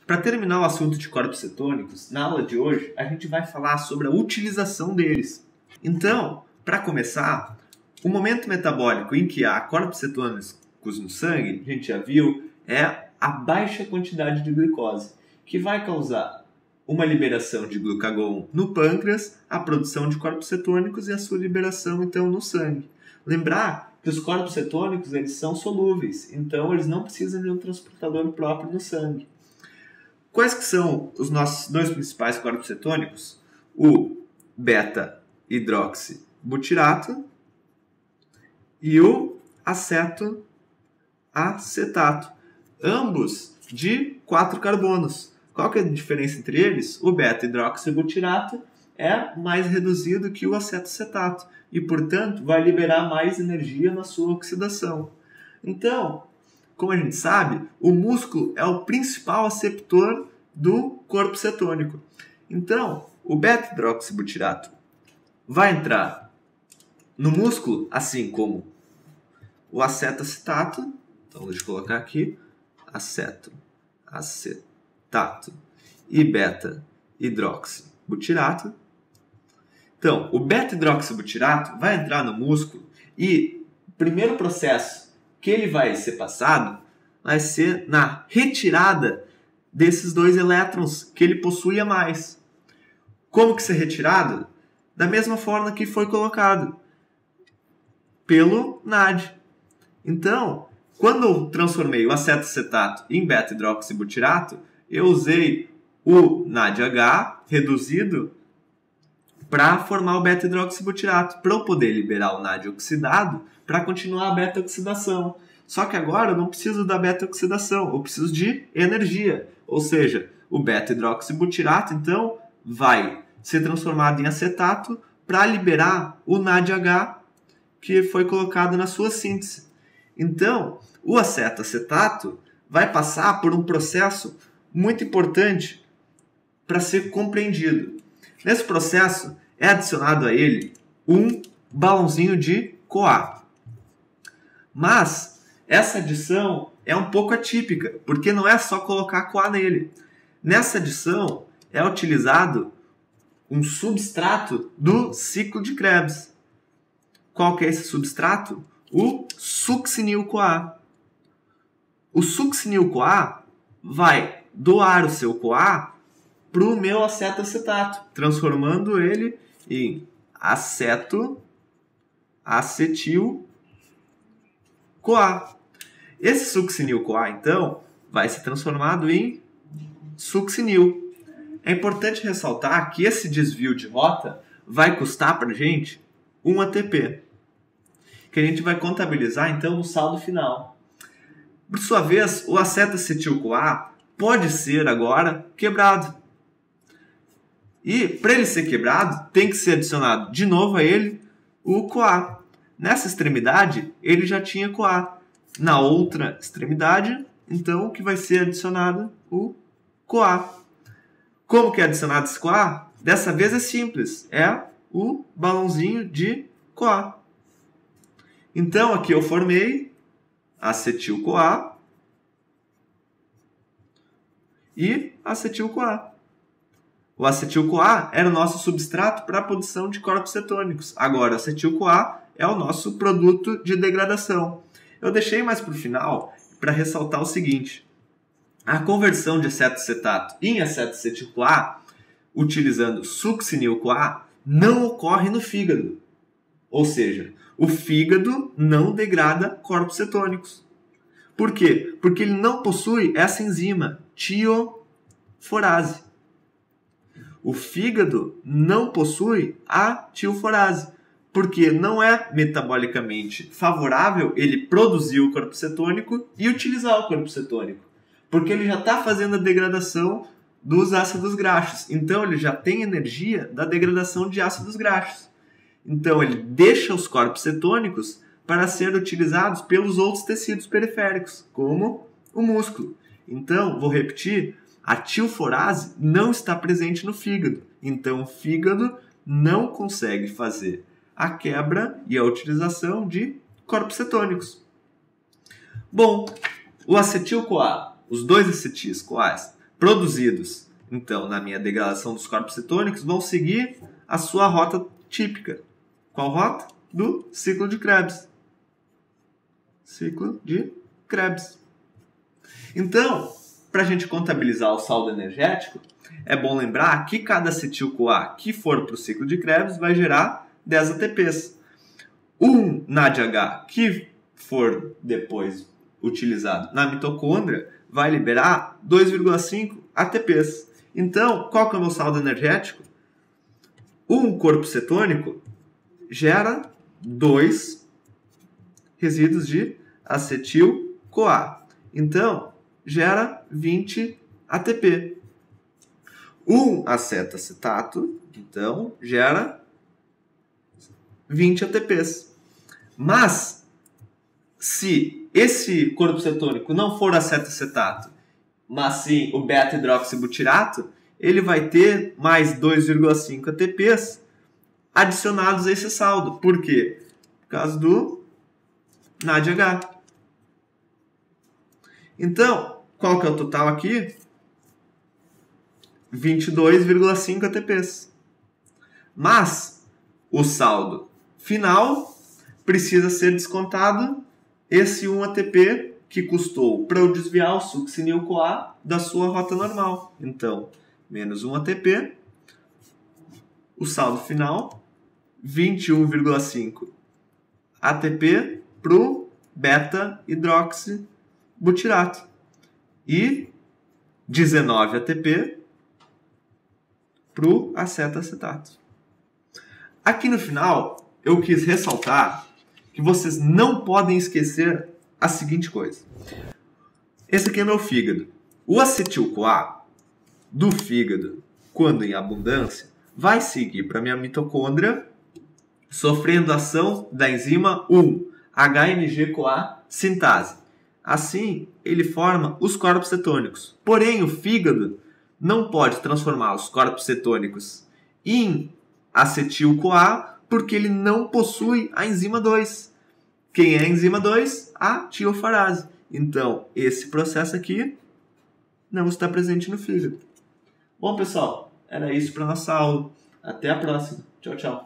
Para terminar o assunto de corpos cetônicos, na aula de hoje a gente vai falar sobre a utilização deles. Então, para começar, o momento metabólico em que há corpos cetônicos no sangue, a gente já viu, é a baixa quantidade de glicose, que vai causar uma liberação de glucagon no pâncreas, a produção de corpos cetônicos e a sua liberação então no sangue. Lembrar que os corpos cetônicos eles são solúveis, então eles não precisam de um transportador próprio no sangue. Quais que são os nossos dois principais corpos cetônicos? O beta-hidroxibutirato e o acetato, ambos de 4 carbonos. Qual que é a diferença entre eles? O beta-hidroxibutirato é mais reduzido que o acetato e, portanto, vai liberar mais energia na sua oxidação. Então, como a gente sabe, o músculo é o principal aceptor do corpo cetônico. Então, o beta-hidroxibutirato vai entrar no músculo, assim como o acetato. Então, deixa eu colocar aqui, acetato e beta-hidroxibutirato. Então, o beta-hidroxibutirato vai entrar no músculo e o primeiro processo que ele vai ser passado vai ser na retirada desses dois elétrons que ele possui a mais. Como que ser retirado? Da mesma forma que foi colocado, pelo NAD. Então, quando eu transformei o acetato em beta-hidroxibutirato, eu usei o NADH reduzido para formar o beta-hidroxibutirato, para eu poder liberar o NAD oxidado para continuar a beta-oxidação. Só que agora eu não preciso da beta-oxidação, eu preciso de energia. Ou seja, o beta-hidroxibutirato, então, vai ser transformado em acetato para liberar o NADH que foi colocado na sua síntese. Então, o acetato vai passar por um processo muito importante para ser compreendido. Nesse processo, é adicionado a ele um balãozinho de CoA. Mas essa adição é um pouco atípica, porque não é só colocar CoA nele. Nessa adição é utilizado um substrato do ciclo de Krebs. Qual que é esse substrato? O succinil-CoA. O succinil-CoA vai doar o seu CoA para o meu acetato, transformando ele em acetil-CoA. Esse succinil-CoA, então, vai ser transformado em succinil. É importante ressaltar que esse desvio de rota vai custar para a gente 1 ATP, que a gente vai contabilizar, então, no saldo final. Por sua vez, o acetacetil-CoA pode ser agora quebrado. E, para ele ser quebrado, tem que ser adicionado de novo a ele o CoA. Nessa extremidade, ele já tinha CoA. Na outra extremidade, então, que vai ser adicionado o CoA. Como que é adicionado esse CoA? Dessa vez é simples, é o balãozinho de CoA. Então, aqui eu formei acetil-CoA e acetil-CoA. O acetil-CoA era o nosso substrato para a produção de corpos cetônicos. Agora, o acetil-CoA é o nosso produto de degradação. Eu deixei mais para o final para ressaltar o seguinte. A conversão de acetato em acetacetil-CoA, utilizando succinil-CoA, não ocorre no fígado. Ou seja, o fígado não degrada corpos cetônicos. Por quê? Porque ele não possui essa enzima, tioforase. O fígado não possui a tioforase, porque não é metabolicamente favorável ele produzir o corpo cetônico e utilizar o corpo cetônico, porque ele já está fazendo a degradação dos ácidos graxos. Então, ele já tem energia da degradação de ácidos graxos. Então, ele deixa os corpos cetônicos para ser utilizados pelos outros tecidos periféricos, como o músculo. Então, vou repetir, a tioforase não está presente no fígado. Então, o fígado não consegue fazer a quebra e a utilização de corpos cetônicos. Bom, o acetil-CoA, os dois acetis-CoAs, produzidos, então, na minha degradação dos corpos cetônicos, vão seguir a sua rota típica. Qual rota? Do ciclo de Krebs. Ciclo de Krebs. Então, para a gente contabilizar o saldo energético, é bom lembrar que cada acetil-CoA que for para o ciclo de Krebs vai gerar 10 ATPs. Um NADH que for depois utilizado na mitocôndria vai liberar 2,5 ATPs. Então, qual que é o meu saldo energético? Um corpo cetônico gera 2 resíduos de acetil-CoA. Então, gera 20 ATP. Um acetoacetato, então, gera 20 ATPs. Mas, se esse corpo cetônico não for acetoacetato, mas sim o beta-hidroxibutirato, ele vai ter mais 2,5 ATPs adicionados a esse saldo. Por quê? Por causa do NADH. Então, qual que é o total aqui? 22,5 ATPs. Mas o saldo final precisa ser descontado esse 1 ATP que custou para eu desviar o succinil-CoA da sua rota normal. Então, menos 1 ATP, o saldo final, 21,5 ATP para o beta-hidroxibutirato e 19 ATP para o acetoacetato. Aqui no final, eu quis ressaltar que vocês não podem esquecer a seguinte coisa. Esse aqui é meu fígado. O acetil-CoA do fígado, quando em abundância, vai seguir para a minha mitocôndria, sofrendo ação da enzima 1-HMG-CoA sintase. Assim, ele forma os corpos cetônicos. Porém, o fígado não pode transformar os corpos cetônicos em acetil-CoA porque ele não possui a enzima 2. Quem é a enzima 2? A tiofarase. Então, esse processo aqui não está presente no fígado. Bom, pessoal, era isso para nossa aula. Até a próxima. Tchau, tchau.